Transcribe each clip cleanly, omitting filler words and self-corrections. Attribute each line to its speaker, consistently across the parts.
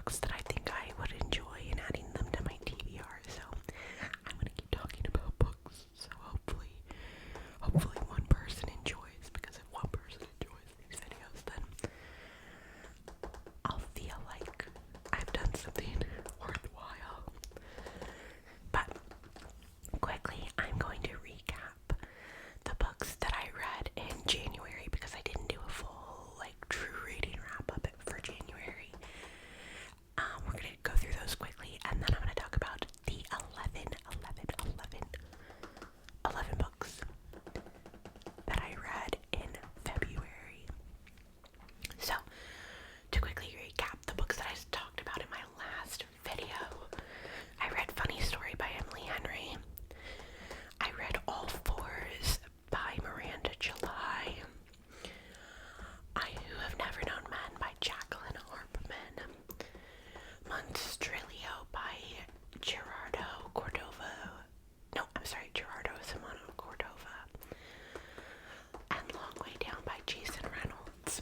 Speaker 1: books that I think I would enjoy and adding them to my TBR. So I'm gonna keep talking about books. So hopefully one person enjoys, because if one person enjoys these videos, then I'll feel like I've done something worthwhile. But quickly, I'm going to recap the books that I read in January, because I didn't do a full, like, true reading wrap-up for January. We're going to go through those quickly, and then I'm going to talk about the 11 books that I read in February. So, to quickly recap the books that I talked about in my last video, I read Funny Story by Emily Henry. I read All Fours by Miranda July. I Who Have Never Known Men by Jacqueline Harpman. Monstrilio by Gerardo Simano Cordova. And Long Way Down by Jason Reynolds.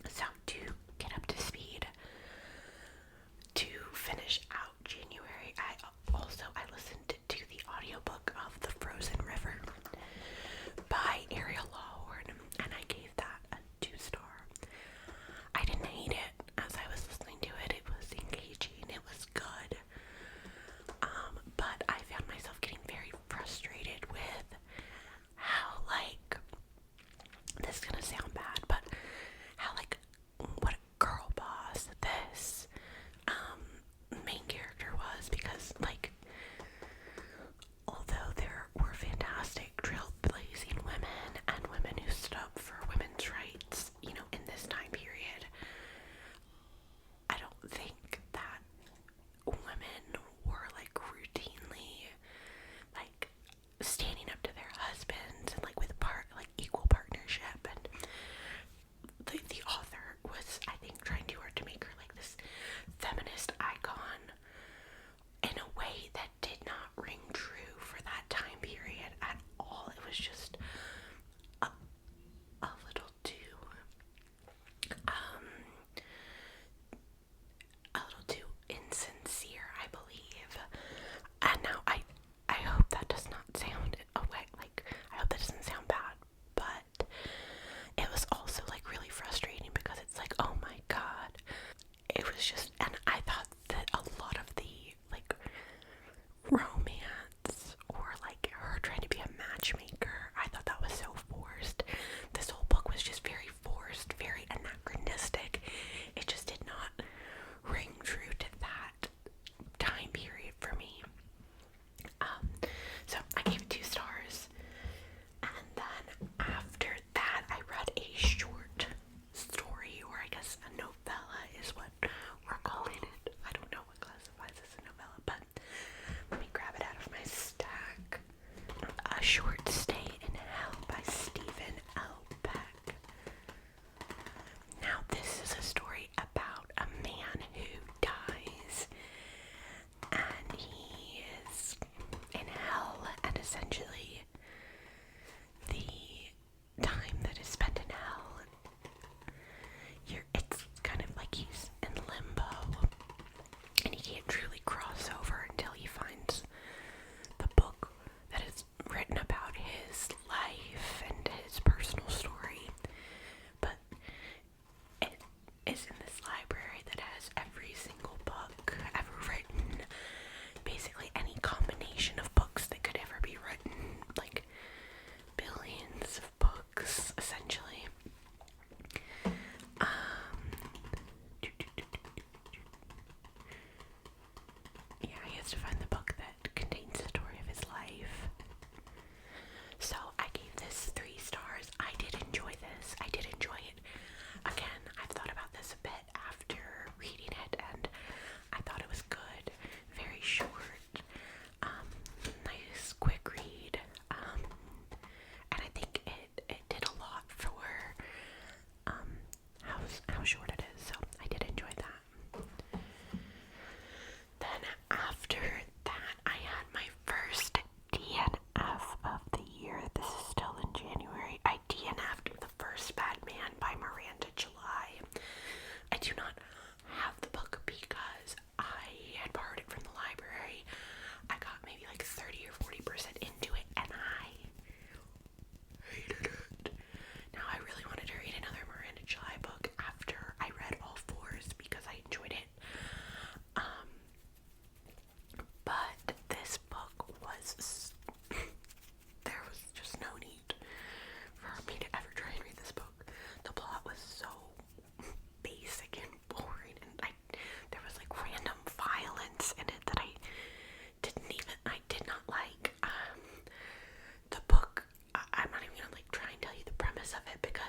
Speaker 1: So, to get up to speed, to finish out January, I listened to the audiobook of The Frozen River by Ariel Lawhorn, and I gave that a 2-star. I didn't hate it as I was listening to it. It was engaging, it was good. But I found myself getting very frustrated with how, like, this is gonna sound bad, but how, like, what a girl boss this main character was, because, like, although there were fantastic trailblazing women and women who stood up for women's rights, in this time period, I don't think that women were, like, routinely, like, standing up to their husbands and, like, with equal partnership. And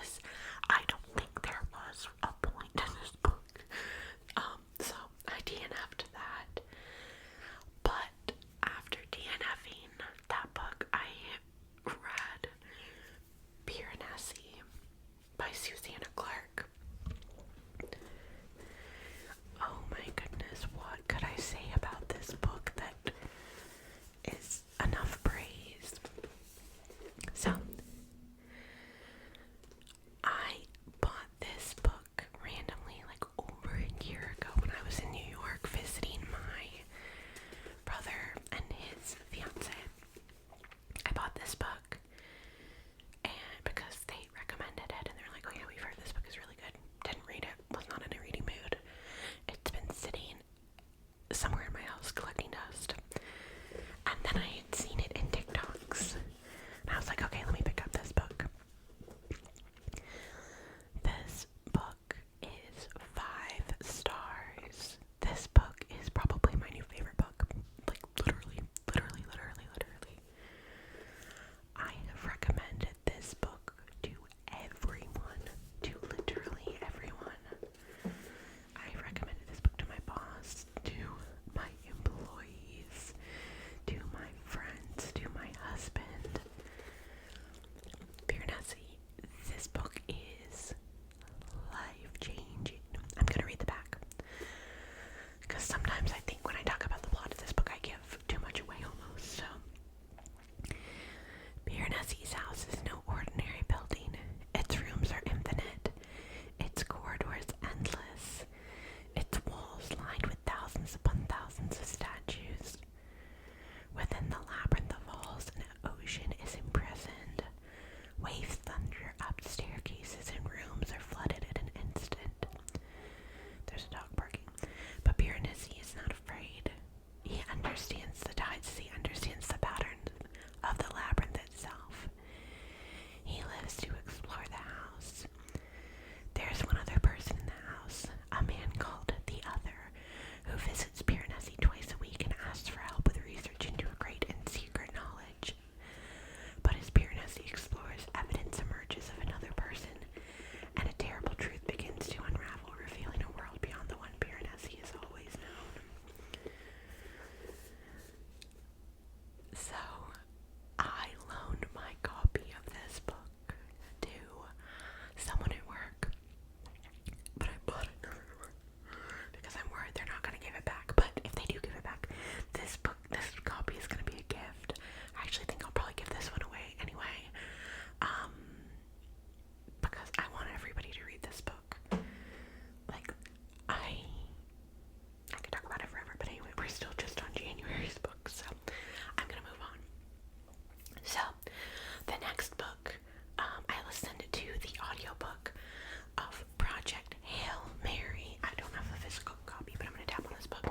Speaker 1: goodness, I don't think there was a point to this book. So I DNF'd that. But after DNFing that book, I read Piranesi by Susanna Clark. Oh my goodness, what could I say about this book that is enough praise? So, I bought this book randomly like over a year ago when I was in New York visiting my brother and his fiance. I bought this book and because they recommended it and they're like, oh yeah, we've heard this book is really good. Didn't read it, was not in a reading mood. It's been sitting somewhere in my house collecting dust. And then I had seen it in TikToks. And I was like, okay, let me pick up this book. This book is 5 stars. This book is probably my new favorite book. Like literally. I have recommended this book to everyone. To literally everyone. I recommended this book to my boss, to my employees, to my friends, to my husband. Piranesi, this book is life-changing. I'm gonna read the back. Because sometimes I think when I talk about the plot of this book, I give too much away almost, so. Piranesi's house is no ordinary building. Its rooms are infinite. Its corridors endless. Its walls lined with thousands upon thousands of statues. Within the labyrinth of halls, an ocean is imprisoned. Waves thunder up staircases and rooms are flooded in an instant. There's a dog barking. But Piranesi is not afraid. He understands the tides, he understands the patterns of the labyrinth itself. He lives to explore the house. There's one other person in the house, a man called the Other, who visits Piranesi twice a week and asks for help with research into a great and secret knowledge. But as Piranesi explores, evidence emerges of another person, and a terrible truth begins to unravel, revealing a world beyond the one Piranesi has always known. So, I loaned my copy of this book to someone at work, but I bought it because I'm worried they're not going to give it back. But if they do give it back, this copy is going to be a gift. I actually think I'll probably give this one away anyway, because I want everybody to read this book. Like, I could talk about it forever, but anyway, we're still just on January's book, so I'm gonna move on. So, the next book, I listened to the audiobook of Project Hail Mary. I don't have a physical copy, but I'm gonna tap on this book.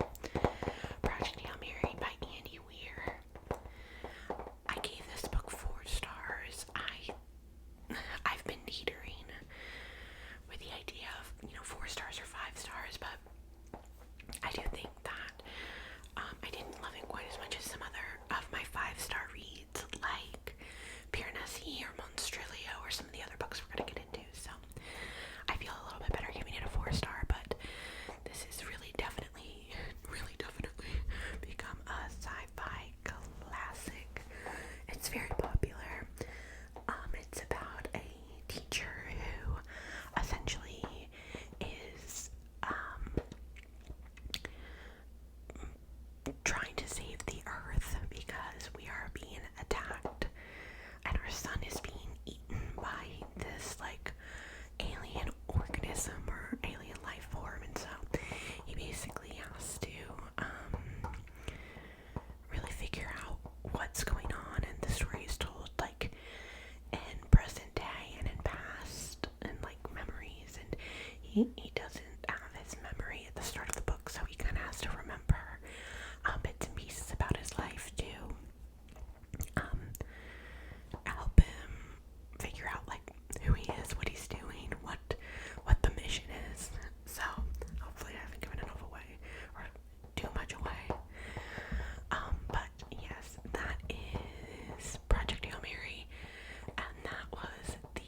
Speaker 1: Project Hail Mary by Andy Weir. I gave this book 4 stars. I've been teetering with the idea of, 4 stars or 5 stars, but I do think that I didn't love it quite as much as some other of my 5-star reads, like Piranesi or Monstrilio or some of the other books we're going to get into, so I feel a little bit better giving it a 4-star, but this is really definitely become a sci-fi classic. It's very popular. It's about a teacher who essentially is trying to save the earth because we are being attacked and our sun is being eaten by this like alien organism or alien life form, and so he basically has to really figure out what's going on, and the story is told like in present day and in past and like memories, and he doesn't have his memory at the start of the book, so he kind of has to remember bits and pieces about his life to help him figure out like who he is, what he's doing, what the mission is. So hopefully I haven't given enough away or too much away. But yes, that is Project Hail Mary, and that was the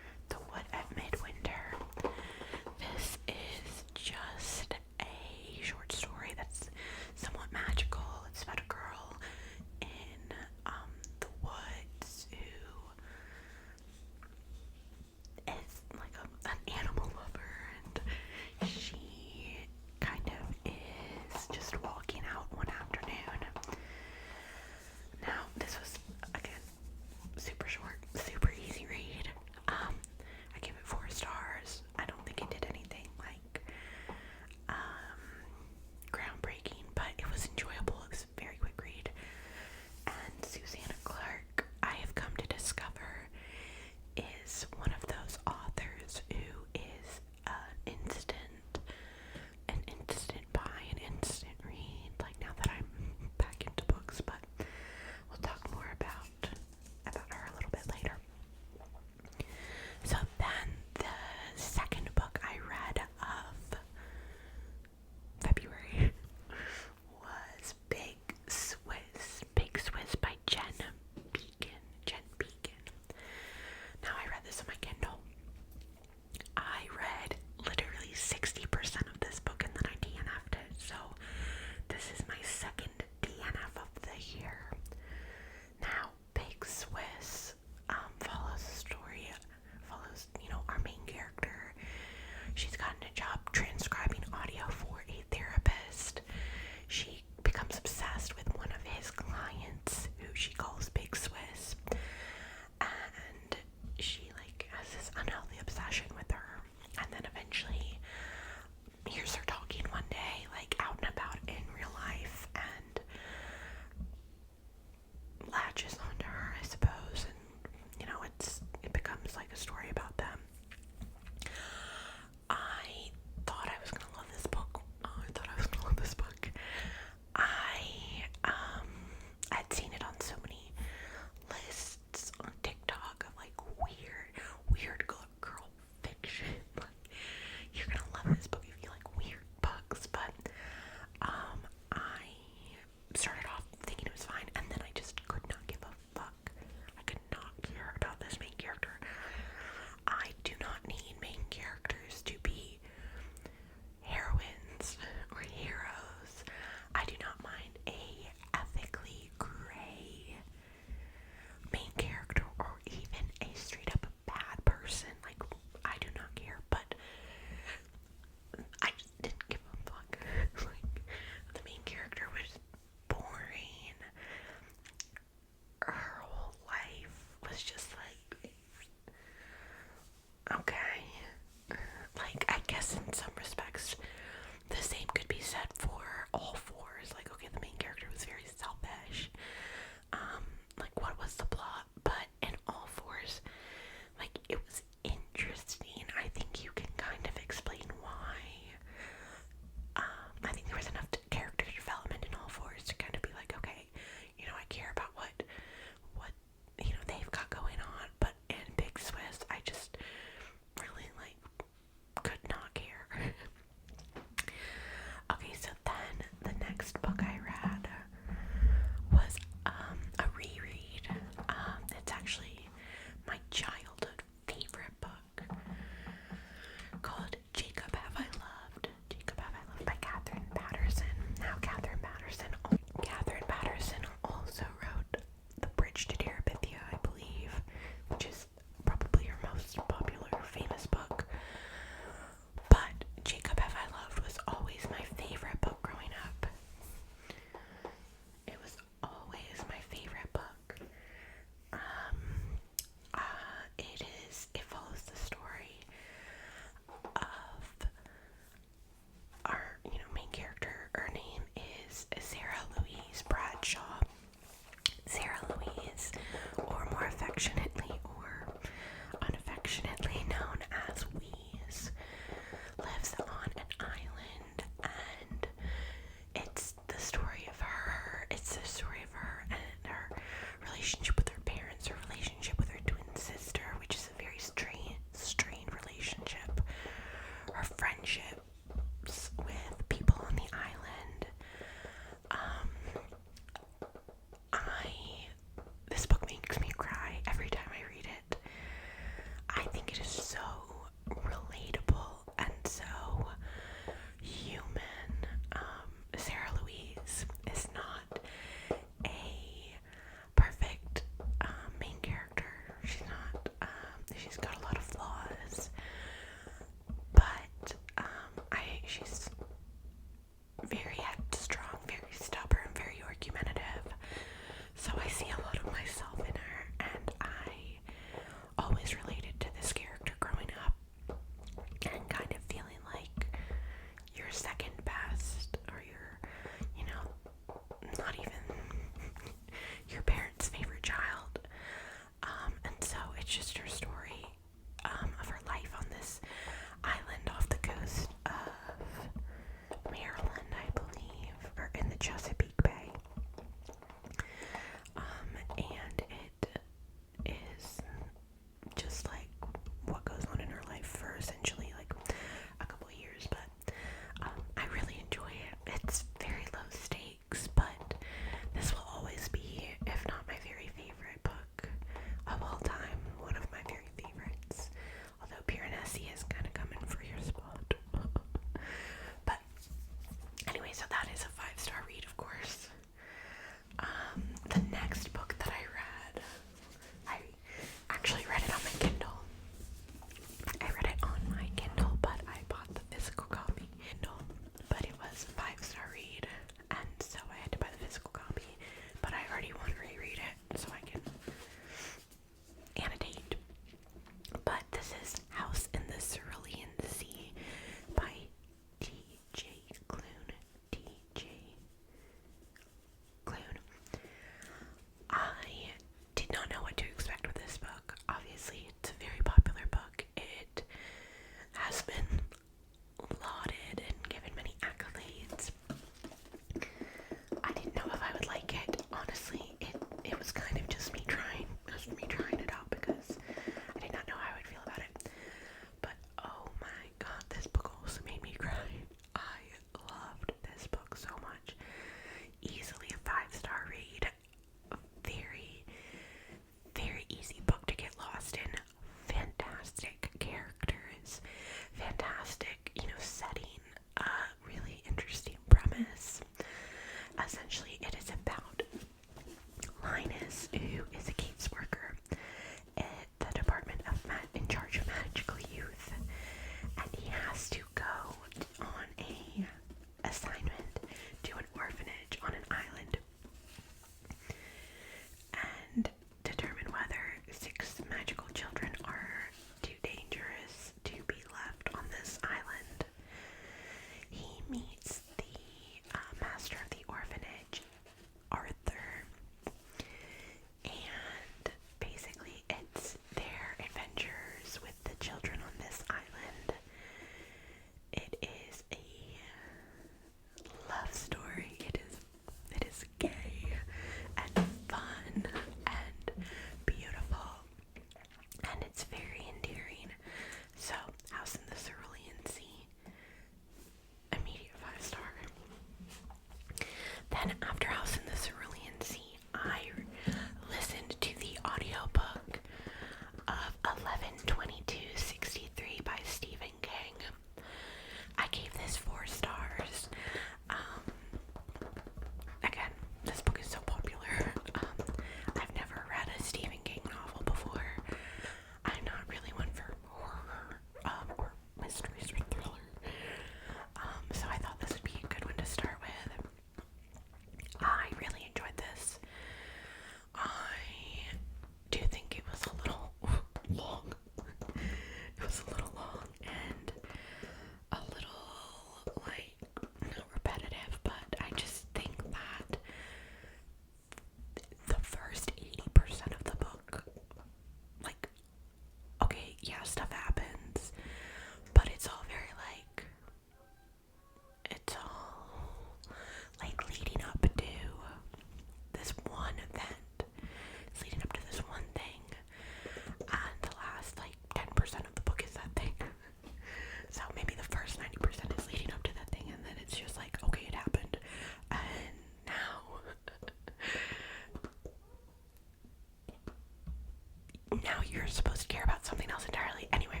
Speaker 1: now you're supposed to care about something else entirely. Anyway,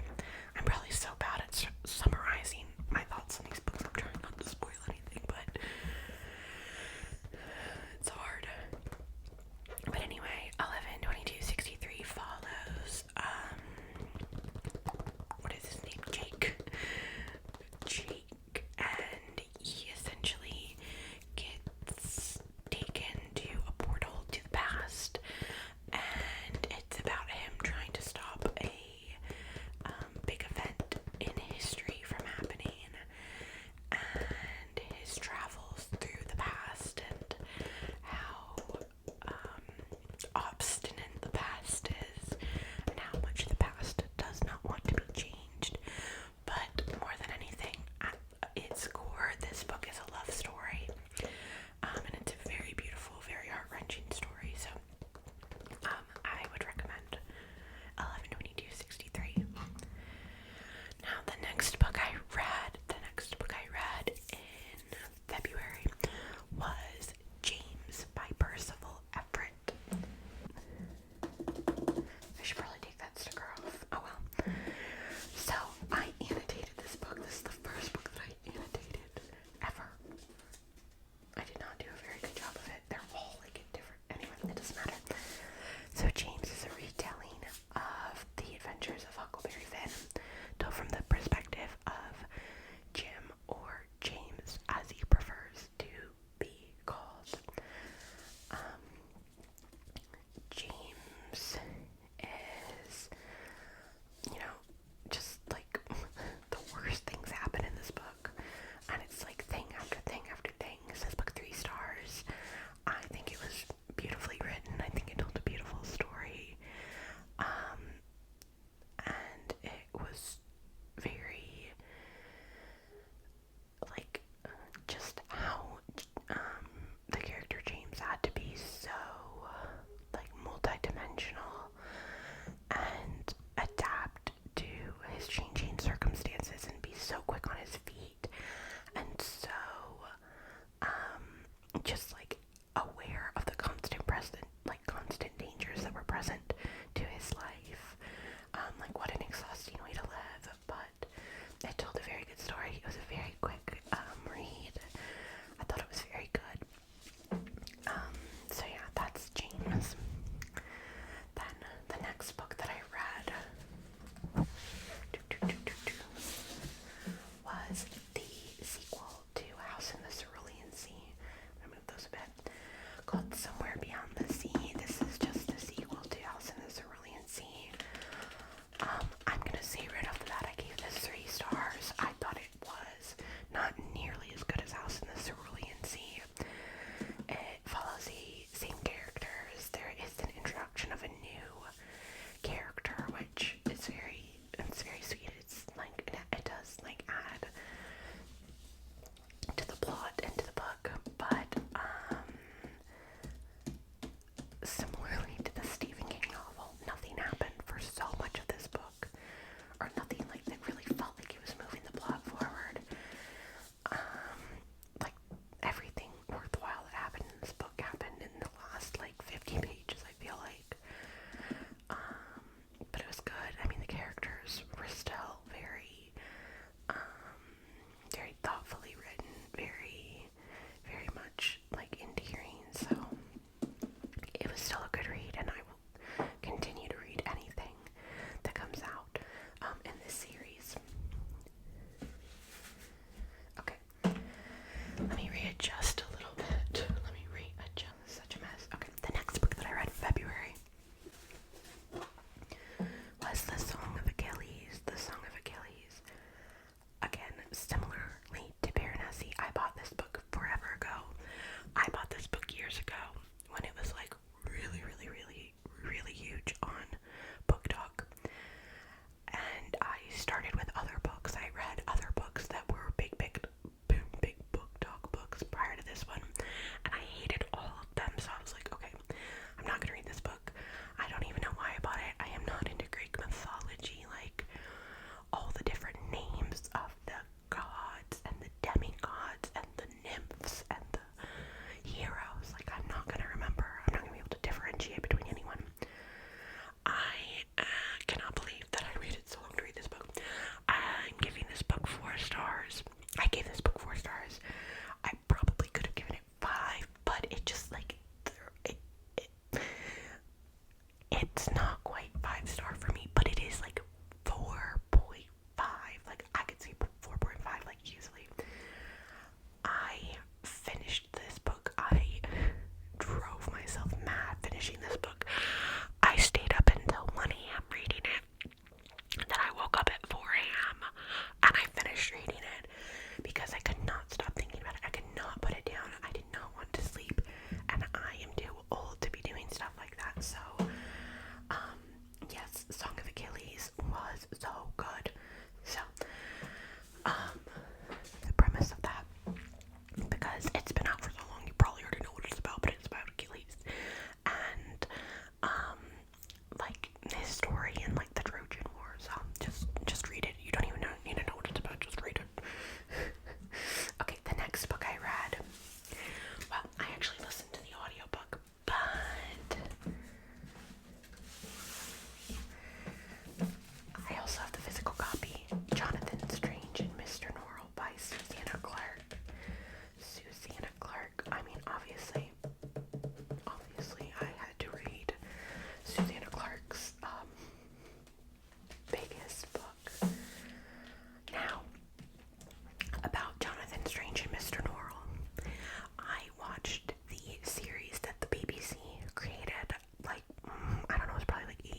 Speaker 1: I'm probably so bad at summarizing my thoughts on these books. I'm trying not to spoil anything, but it's hard. But anyway, 11/22/63 follows, what is his name? Jake, and he essentially gets taken to a portal to the past, and it's about him trying to stop a big event in history from happening,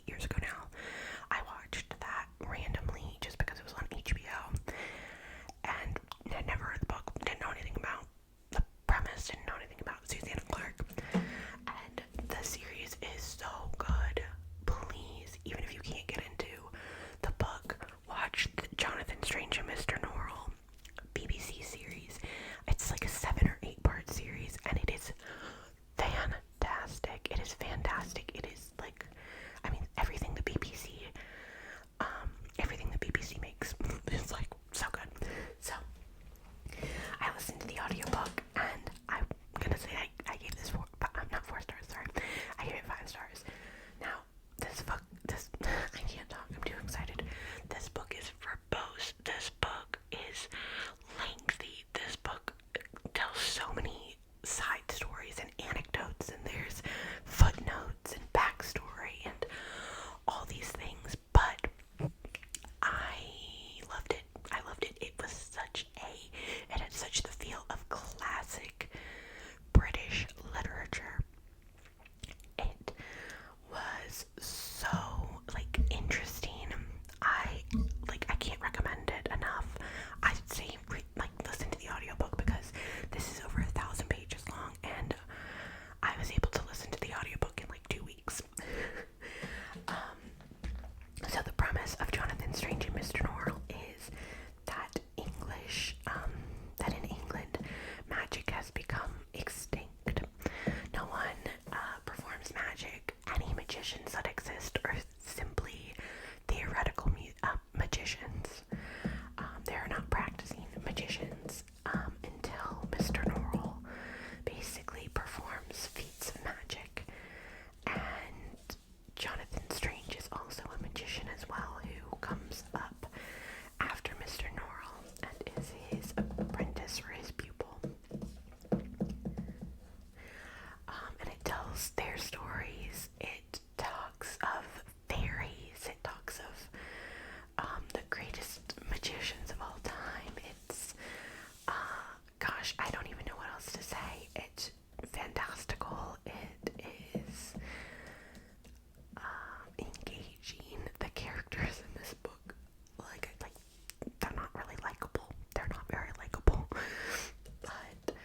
Speaker 1: years ago now. I watched that randomly just because it was on HBO, and I never read the book, didn't know anything about the premise, didn't know anything about Susanna Clark, and the series is so good. Please, even if you can't get into the book, watch the Jonathan Strange and Mr. Norrell BBC series. It's like a 7 or 8 part series, and it is fantastic. It is fantastic. It is like, I mean, everything the BBC makes is like so good. So I listened to the audiobook, and I'm gonna say I gave this not 4 stars, sorry. I gave it 5 stars. Now, this I can't talk, I'm too excited. This book is verbose. This book is lengthy. This book tells so many side stories and anecdotes, and there's footnotes and backstory and all these things, but I loved it. It had such the feel of classic British literature. It was so, like, interesting. I can't recommend it enough. I'd say, listen to the audiobook, because this is over 1,000 pages long, and I was able to listen to the audiobook in, 2 weeks. So the premise of Jonathan Strange and Mr. Norrell is that that in England, magic has become extinct. No one performs magic. Any magicians that exist are simply theoretical magicians. They are not practicing magicians until Mr. Norrell basically performs feats of magic. And Jonathan Strange is also a magician as well, who comes up after Mr. Norrell and is his apprentice or his pupil. And it tells their stories. It talks of fairies. It talks of the greatest magicians of all time. It's, gosh, I don't even know what else to say. It's fantastical. It is engaging. The characters in this book, they're not really likable. They're not very likable, but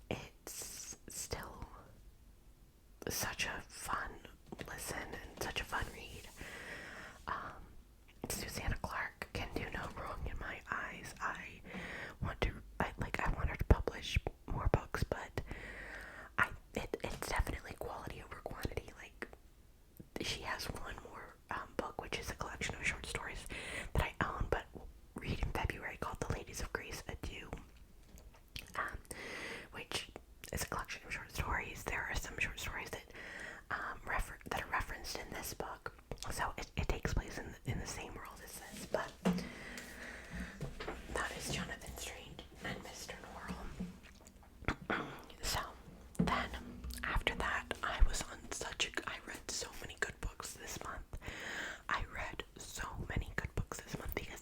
Speaker 1: it's still such a fun listen and such a fun read. Susanna Clark can do no wrong in my eyes. I want her to publish more books, but it's definitely quality over quantity. She has one more book, which is a collection of short stories that I own but read in February, called The Ladies of Grace Adieu, which is a collection of short stories. There are some short stories that are referenced in this book, so it takes place in the same world as this, but that is Jonathan Strange and Mr. Norrell. So then, after that, I read so many good books this month. I read so many good books this month, because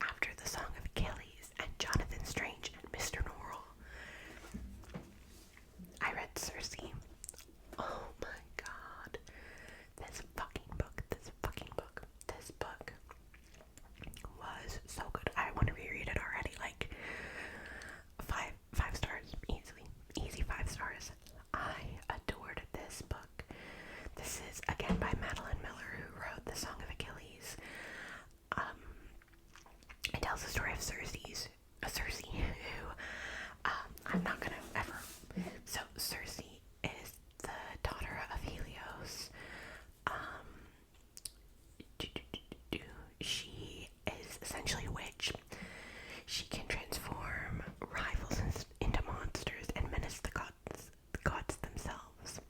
Speaker 1: after the Song of Achilles and Jonathan Strange and Mr. Norrell, I read Circe. Oh my god. This book was so good. I want to reread it already. Five stars, easy 5 stars. I adored this book. This is again by Madeline Miller, who wrote The Song of Achilles. It tells the story of Circe, who I'm not gonna ever. So Circe is the daughter of Helios. She is essentially a witch. She can transform rivals into monsters and menace the gods themselves.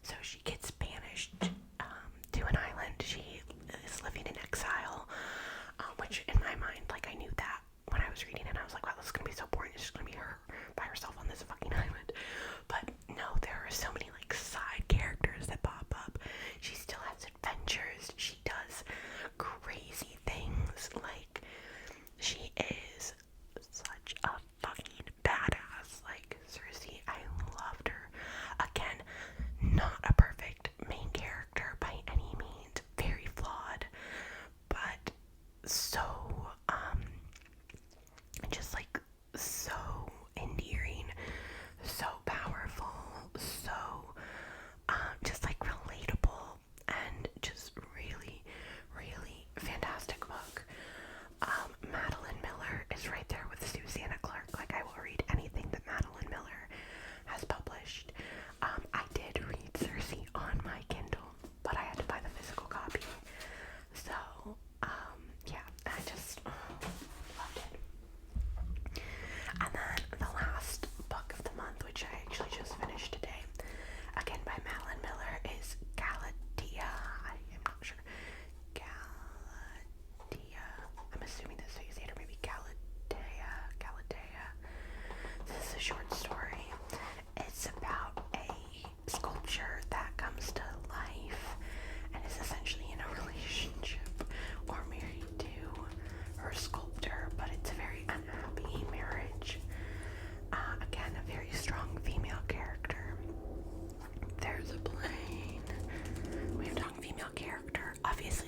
Speaker 1: So she gets banished to an island. She is living in exile, which in my mind, I knew that when I was reading obviously